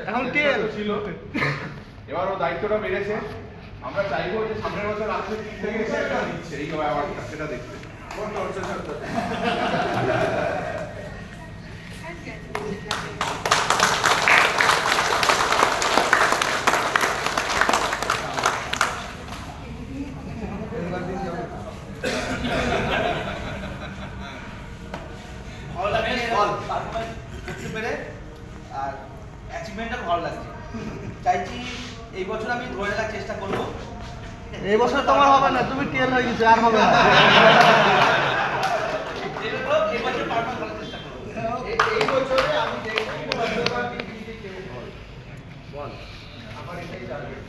এখন টেল ছিল, এবার ও দায়িত্বটা বেড়েছে। আমরা চাইবো যে সামনের বছর আসলে টিম থেকে এসে একটা দিচ্ছে এই অ্যাওয়ার্ডটা, সেটা দেখতে। ভালো লাগছে পারফরম্যান্স করতে পেরে, আর অ্যাচিভমেন্টটা ভালো লাগছে। চাইছি এই বছর আমি ধরে রাখার চেষ্টা করবো। এই বছর তোমার হবে না, তুমি টেল হয়ে গেছো, আর হবে না। এই বছর পারফরম্যান্স করার চেষ্টা করবো। এই বছরে আমি দেখবো বল আমার এটাই টার্গেট।